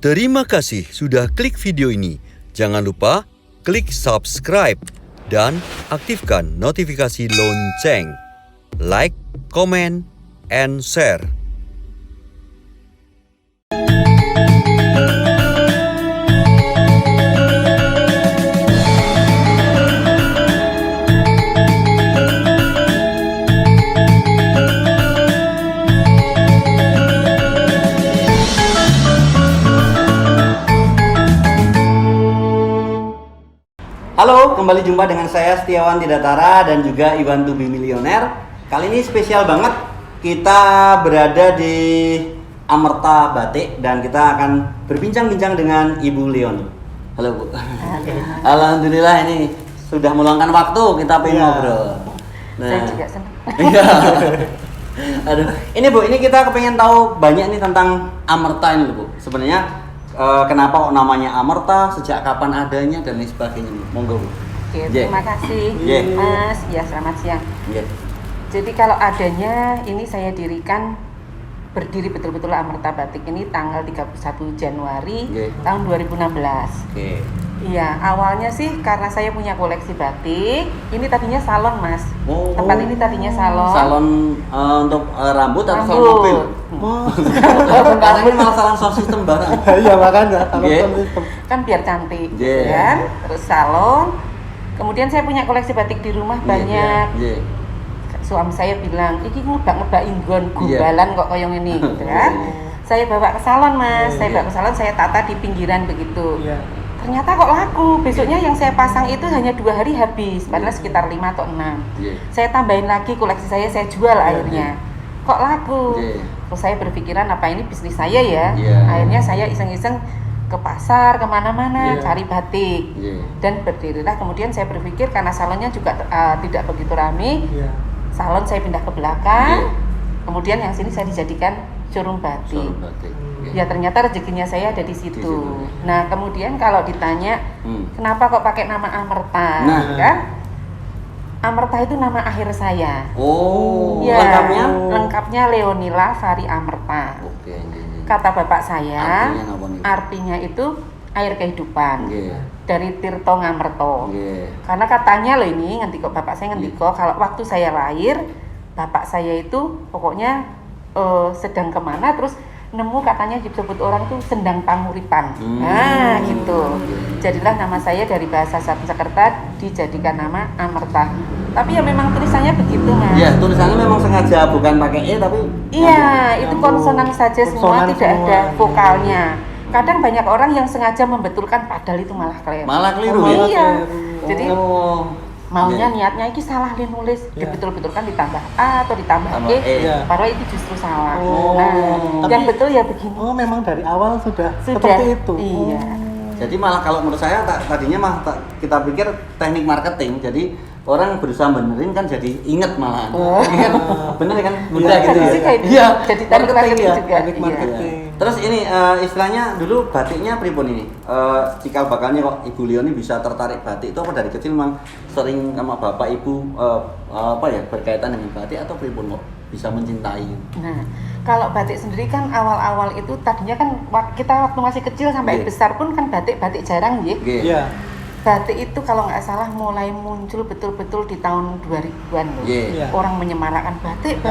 Terima kasih sudah klik video ini. Jangan lupa klik subscribe dan aktifkan notifikasi lonceng. Like, comment, and share. Halo, kembali jumpa dengan saya Setiawan Tidatara dan juga Iwan to be Millionaire. Kali ini spesial banget, kita berada di Amerta Batik dan kita akan berbincang-bincang dengan Ibu Leon. Halo Bu. Alhamdulillah ini sudah meluangkan waktu kita pengen ngobrol. Saya juga senang. Iya. Aduh, ini Bu, ini kita kepengen tahu banyak nih tentang Amerta ini Bu. Sebenarnya kenapa kok namanya Amerta, sejak kapan adanya dan lain sebagainya. Monggo Bu. Oke, terima kasih Mas. Ya, selamat siang. Jadi kalau adanya ini saya berdiri betul-betul Amerta Batik ini tanggal 31 Januari tahun 2016. Iya, awalnya sih karena saya punya koleksi batik. Ini tadinya salon, Mas. Tempat ini tadinya salon. Salon untuk rambut atau salon mobil? Karena ini malah salon sound system barang. Iya, makanya salon sound system. Kan biar cantik, kan? Terus salon. Kemudian saya punya koleksi batik di rumah banyak. Suami saya bilang, "Iki ngebak-ngebak inggon gumbalan kok koyong ini," gitu kan. Saya bawa ke salon, Mas. Saya bawa ke salon, saya tata di pinggiran begitu. Ternyata kok laku. Besoknya yang saya pasang itu hanya 2 hari habis, padahal sekitar 5 atau 6. Saya tambahin lagi koleksi saya jual akhirnya. Kok laku? Terus saya berpikiran apa ini bisnis saya ya? Akhirnya saya iseng-iseng ke pasar, kemana-mana cari batik. Dan berdirilah, kemudian saya berpikir karena salonnya juga tidak begitu ramai, salon saya pindah ke belakang, kemudian yang sini saya dijadikan showroom batik. Ya ternyata rezekinya saya ada di situ. Nah kemudian kalau ditanya kenapa kok pakai nama Amerta, kan? Amerta itu nama akhir saya. Ya, lengkapnya Leonila Fari Amerta. Kata bapak saya, artinya itu air kehidupan. Dari Tirto Ngamerto. Karena katanya loh ini ngendiko bapak saya ngendiko kalau waktu saya lahir bapak saya itu pokoknya sedang kemana terus nemu katanya disebut orang tuh sendang panguripan. Nah gitu. Jadilah nama saya dari bahasa Sanskerta dijadikan nama Amerta. Tapi ya memang tulisannya begitu, Mas. Iya, tulisannya memang sengaja bukan pakai E tapi iya, itu konsonan saja semua, tidak ada vokalnya. Kadang banyak orang yang sengaja membetulkan padahal itu malah keliru. Malah keliru ya? Iya. Jadi maunya niatnya ini salah nulis, dibetul-betulkan ditambah A atau ditambah E, padahal itu justru salah. Nah, yang betul ya begini. Oh, memang dari awal sudah seperti itu. Iya. Jadi malah kalau menurut saya tadinya kita pikir teknik marketing. Jadi orang berusaha benerin kan jadi inget malah. Bener kan? Mudah gitu ya. Iya. Jadi teknik marketing juga. Teknik marketing. Terus ini istilahnya dulu batiknya pripun ini? Cikal bakalnya kok Ibu Leon ini bisa tertarik batik itu apa dari kecil memang sering sama bapak ibu berkaitan dengan batik atau pripun kok bisa mencintai? Nah, kalau batik sendiri kan awal-awal itu tadinya kan kita waktu masih kecil sampai besar pun kan batik jarang ya. Batik itu kalau nggak salah mulai muncul betul-betul di tahun 2000-an loh. Orang menyemarakkan batik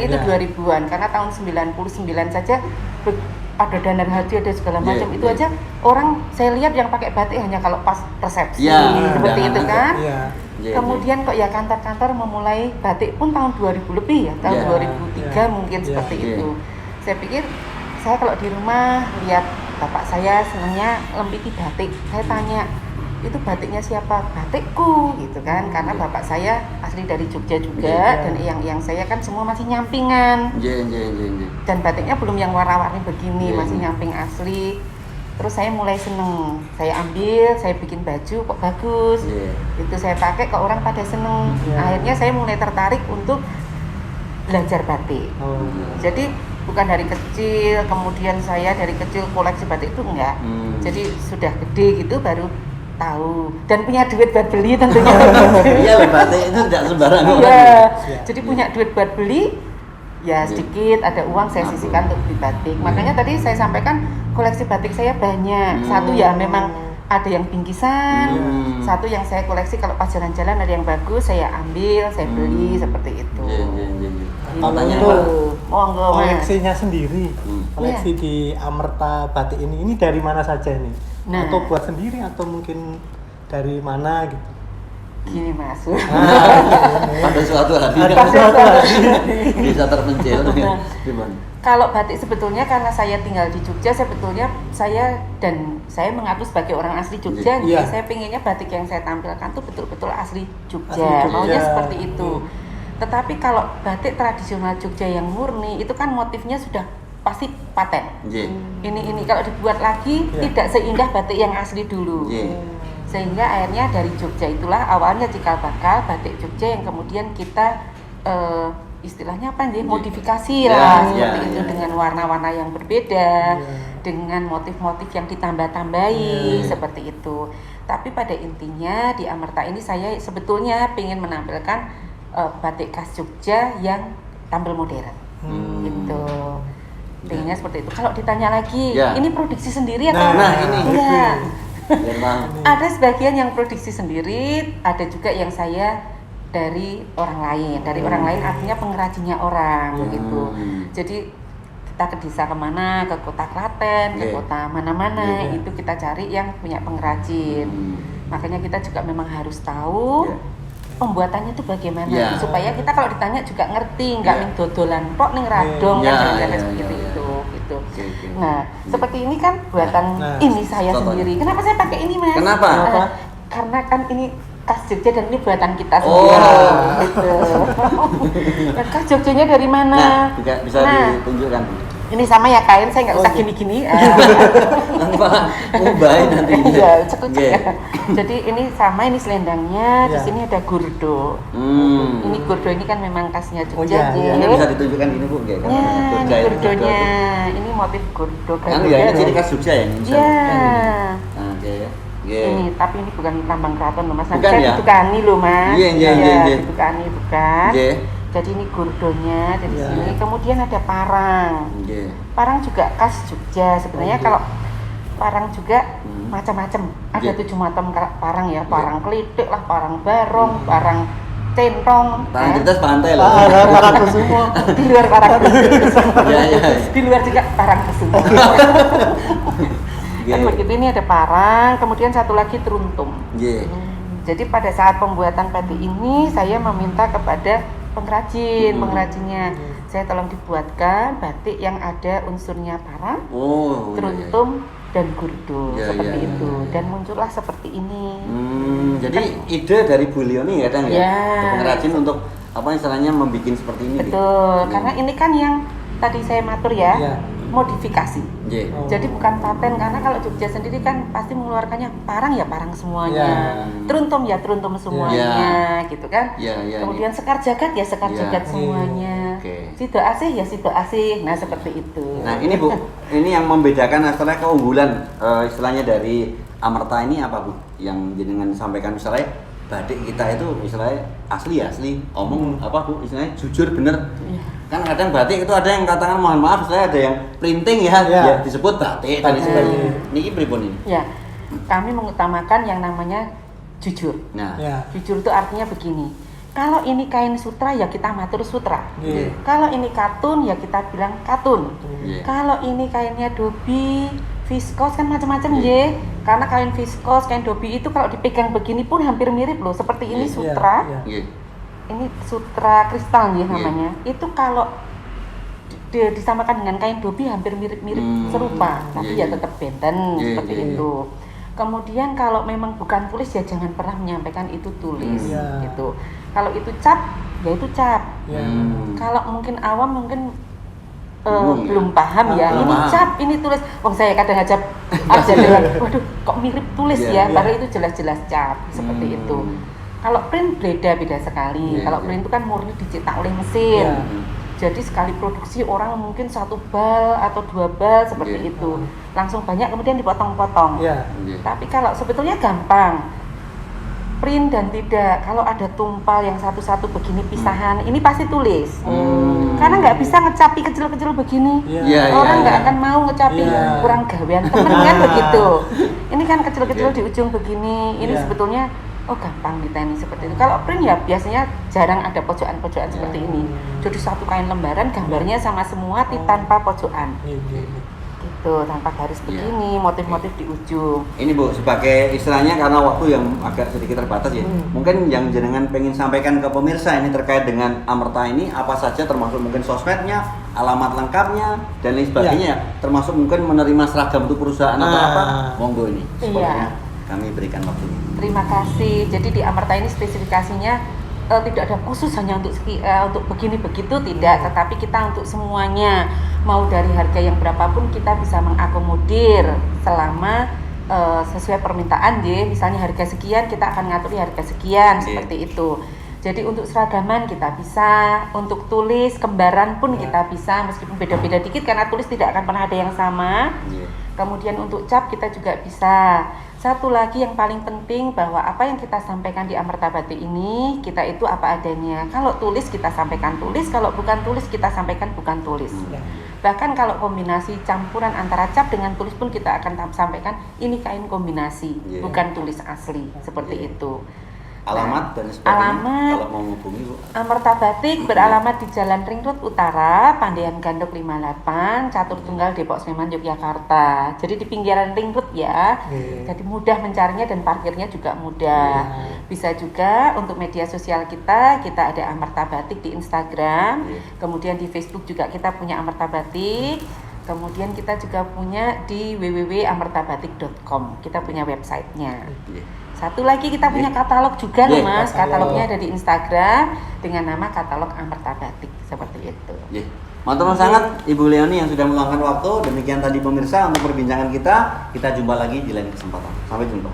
itu 2000-an karena tahun 99 saja ada Danar Haji ada segala macam itu aja orang saya lihat yang pakai batik hanya kalau pas resepsi seperti itu kan. Kemudian kok ya kantor-kantor memulai batik pun tahun 2000 lebih ya, tahun 2003 mungkin seperti itu. Saya pikir saya kalau di rumah lihat bapak saya senangnya lempiti batik, saya tanya itu batiknya siapa? Batikku gitu kan, karena bapak saya asli dari Jogja juga dan yang saya kan semua masih nyampingan. Dan batiknya belum yang warna-warni begini, masih nyamping asli. Terus saya mulai seneng, saya ambil, saya bikin baju kok bagus. Itu saya pakai kok orang pada seneng. Akhirnya saya mulai tertarik untuk belajar batik. Jadi bukan dari kecil, kemudian saya dari kecil koleksi batik itu enggak. Jadi sudah gede gitu baru tahu dan punya duit buat beli tentunya. Iya, batik itu tidak sembarangan. Jadi punya duit buat beli. Ya sedikit, ada uang saya Nabung. sisihkan untuk beli batik. Makanya tadi saya sampaikan koleksi batik saya banyak. Satu ya memang ada yang bingkisan, satu yang saya koleksi kalau pas jalan-jalan ada yang bagus saya ambil, saya beli seperti itu. Kalau Gitu. untuk Monggo, Mas. koleksinya sendiri, koleksi Iya. di Amerta Batik ini dari mana saja ini? Nah. Atau buat sendiri atau mungkin dari mana gitu? Gini Mas. Pada suatu hari Pada suatu hari. bisa terpencil. Gimana? Kalau batik sebetulnya karena saya tinggal di Jogja, sebetulnya saya mengaku sebagai orang asli Jogja, Iya. jadi saya pengennya batik yang saya tampilkan tuh betul-betul asli Jogja, Asli Jogja. maunya seperti itu. Tetapi kalau batik tradisional Jogja yang murni itu kan motifnya sudah pasti paten. Nggih. Ini kalau dibuat lagi Iya. tidak seindah batik yang asli dulu. Nggih. Sehingga akhirnya dari Jogja itulah awalnya cikal bakal batik Jogja yang kemudian kita istilahnya apa nih, modifikasi Ya, lah ya, seperti itu ya. dengan warna-warna yang berbeda, dengan motif-motif yang ditambah-tambahi seperti itu. Tapi pada intinya di Amerta ini saya sebetulnya ingin menampilkan batik khas Jogja yang tampil modern gitu. Pengennya seperti itu. Kalau ditanya lagi, Ya. ini produksi sendiri atau Nah, ini. Iya. Biar paham. Ada sebagian yang produksi sendiri, ada juga yang saya dari orang lain. Dari orang lain artinya pengrajinnya orang gitu. Jadi kita ke desa kemana, ke kota Klaten, ke Iya. kota mana-mana, Iya. itu kita cari yang punya pengrajin. Makanya kita juga memang harus tahu Iya. pembuatannya itu bagaimana, Iya. supaya kita kalau ditanya juga ngerti, nggak Iya. ning dodolan tok ning radong Iya, kan jangan iya, seperti iya, itu gitu. Oke, oke. Nah, seperti ini kan buatan Nah, ini saya contohnya. sendiri. Kenapa saya pakai ini, Mas? Kenapa? Kenapa? Karena kan ini khas Jogja dan ini buatan kita Oh. sendiri. Gitu. Dan khas Jogjanya dari mana? Nah, bisa Nah, ditunjukkan. ini sama ya kain, saya nggak usah iya. gini-gini. Tanpa mubahin nanti ini. Iya, cukup Nggih. ya. Jadi ini sama, ini selendangnya, di Iya. sini ada gurdo. Ini gurdo ini kan memang khasnya Oh, Jogja. iya, Ini Nggih. bisa ditunjukkan ini Bu, nggih. Ya, ini Jogja itu gurdonya. Ini motif gurdo Kan ya ini ciri khas Jogja ya ini. bisa. Iya. Nah, oke. Nggih. Ini, tapi ini bukan lambang keraton loh Mas. Nanti Bukan saya ya? ditukani loh Mas. Iya, iya, iya, iya. Ditukani bukan. Nggih. Jadi ini gurdonya dari Iya. sini. Kemudian ada parang. Nggih. Parang juga khas Jogja. Sebenarnya Oh, iya. kalau parang juga macam-macam. Ada Iya. 7 macam parang ya. Parang kelitik lah, parang barong, parang centong. Parang ya. Tirtas pantai loh. Para semua. Di luar parang Iya, iya. Di luar juga parang kesuma. Kan Nggih. begitu, ini ada parang, kemudian satu lagi teruntum. Nggih. Jadi pada saat pembuatan batik ini saya meminta kepada pengrajinnya, saya tolong dibuatkan batik yang ada unsurnya parang, Oh. iya, iya. teruntum dan gurdo Iya, seperti iya, itu, iya. dan muncullah seperti ini. Jadi ide dari Bu Leoni ya kan ya? Ya. Pengrajin untuk apa istilahnya membuat seperti ini. gitu. Betul, Iya. karena ini kan yang tadi saya matur ya, Iya. modifikasi. Nggih. Oh. Jadi bukan paten, karena kalau Jogja sendiri kan pasti mengeluarkannya parang ya parang semuanya, Iya. teruntum ya teruntum semuanya, gitu kan. Iya, iya. Kemudian sekar jagat ya sekar Iya. jagat semuanya, Oke. sido asih ya sido asih, nah seperti itu. Nah ini Bu, ini yang membedakan istilahnya keunggulan istilahnya dari Amerta ini apa Bu? Yang jenengan sampaikan misalnya batik kita itu istilahnya asli, omong apa Bu? Istilahnya jujur bener. Kan kadang batik itu ada yang katakan mohon maaf, istilahnya ada yang printing ya, Ya. ya disebut batik dan Batik. sebagainya. Niki pripun ini? Ya, kami mengutamakan yang namanya jujur. Nah, Ya. Jujur itu artinya begini. Kalau ini kain sutra ya kita matur sutra. Iya. Kalau ini katun ya kita bilang katun. Iya. Kalau ini kainnya dobi, viskos kan macam-macam Iya. ya. Karena kain viskos, kain dobi itu kalau dipegang begini pun hampir mirip loh. Seperti ini Iya. sutra, Iya. nggih. ini sutra kristal ya Iya. namanya. Itu kalau disamakan dengan kain dobi hampir mirip-mirip serupa, tapi Iya, ya iya. tetap benten Iya, seperti iya, iya. itu. Kemudian kalau memang bukan tulis ya jangan pernah menyampaikan itu tulis Iya. gitu. Kalau itu cap, ya itu cap. Ya. Kalau mungkin awam mungkin Bingung ya? belum paham ya. Belum Ini paham. cap, ini tulis. Wong saya kadang aja bilang, waduh kok mirip tulis Iya, ya, iya. padahal itu jelas-jelas cap seperti itu. Kalau print beda sekali. Iya, Kalau iya. print itu kan murni dicetak oleh mesin. Iya. Jadi sekali produksi orang mungkin 1 bal atau 2 bal seperti Iya. itu. Langsung banyak kemudian dipotong-potong. Ya. Nggih. Tapi kalau sebetulnya gampang. print dan tidak. Kalau ada tumpal yang satu-satu begini pisahan, ini pasti tulis. Karena nggak bisa ngecapi kecil-kecil begini. Orang nggak akan mau ngecapi kurang gawean temen kan begitu. Ini kan kecil-kecil di ujung begini. Ini sebetulnya gampang diteni seperti itu. Kalau print ya biasanya jarang ada pojokan-pojokan seperti ini. Jadi satu kain lembaran gambarnya sama semua tanpa pojokan. Gitu, tanpa garis begini, motif-motif di ujung. Ini Bu, sebagai istilahnya karena waktu yang agak sedikit terbatas ya. Mungkin yang jenengan pengen sampaikan ke pemirsa ini terkait dengan Amerta ini apa saja, termasuk mungkin sosmednya, alamat lengkapnya dan lain sebagainya. Termasuk mungkin menerima seragam untuk perusahaan atau apa. Monggo ini. Sebenarnya kami berikan waktu ini. Terima kasih. Jadi di Amerta ini spesifikasinya tidak ada khusus hanya untuk begini begitu tidak, tetapi kita untuk semuanya, mau dari harga yang berapapun kita bisa mengakomodir selama sesuai permintaan ya. Misalnya harga sekian kita akan ngatur di harga sekian seperti itu. Jadi untuk seragaman kita bisa, untuk tulis kembaran pun kita bisa meskipun beda-beda dikit karena tulis tidak akan pernah ada yang sama. Kemudian untuk cap kita juga bisa. Satu lagi yang paling penting bahwa apa yang kita sampaikan di Amerta Batik ini kita itu apa adanya. Kalau tulis kita sampaikan tulis, kalau bukan tulis kita sampaikan bukan tulis. Bahkan kalau kombinasi campuran antara cap dengan tulis pun kita akan sampaikan ini kain kombinasi, bukan tulis asli seperti itu. Alamat dan sebagainya. Alamat kalau mau menghubungi Bu. Amerta Batik beralamat di Jalan Ring Road Utara, Pandean Gandok 58, Catur Tunggal, Depok Sleman, Yogyakarta. Jadi di pinggiran Ring Road ya. Jadi mudah mencarinya dan parkirnya juga mudah. Bisa juga untuk media sosial kita ada Amerta Batik di Instagram. Kemudian di Facebook juga kita punya Amerta Batik. Kemudian kita juga punya di www.amertabatik.com. Kita punya websitenya. Satu lagi kita punya katalog juga loh Mas. Katalognya ada di Instagram dengan nama katalog Amerta Batik seperti itu. Mantap sangat Ibu Leoni yang sudah meluangkan waktu. Demikian tadi pemirsa untuk perbincangan kita. Kita jumpa lagi di lain kesempatan. Sampai jumpa.